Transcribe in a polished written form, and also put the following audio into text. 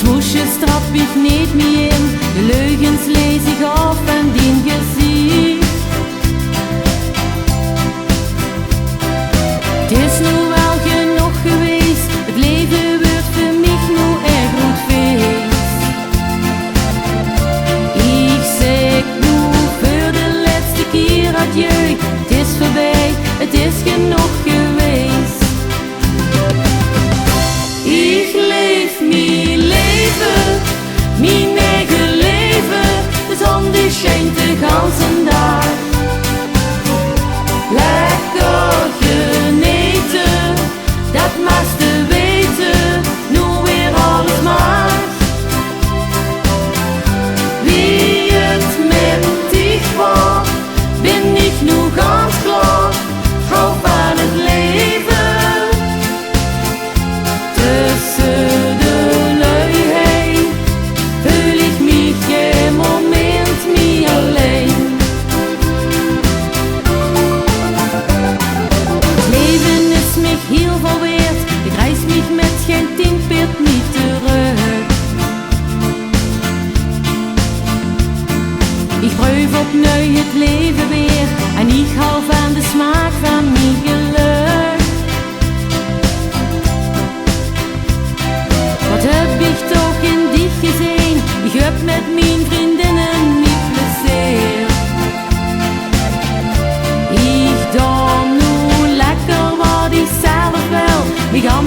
Zwoesjes trap ich niet meer in, de leugens lees ik af en dien gezicht. Het is nu wel genoeg geweest, het leven wordt voor mij nu erg goed feest. Ik zeg nu voor de laatste keer adieu, het is voorbij, het is genoeg geweest. Ik leef mijn leven, mijn eigen leven, de zon die schijnt de ganse dag. Lekker genieten, dat moest je weten, nu weer alles mag. Wie het met dich was, ben ik nu ganz klaar, hou van het leven. Tussen de lui heen voel ik mich geen moment meer alleen. Het leven is mich heel veel waard, ik reis mich met geen tinkbeeld niet terug. Ik proef opnieuw het leven weer en ik hou van de smaak van mijn geluk. Wat heb ik toch in dich gezien? Ik heb met mijn vriendinnen niet plezier. Ik dan nu lekker wat ik zelf wil. Ik ga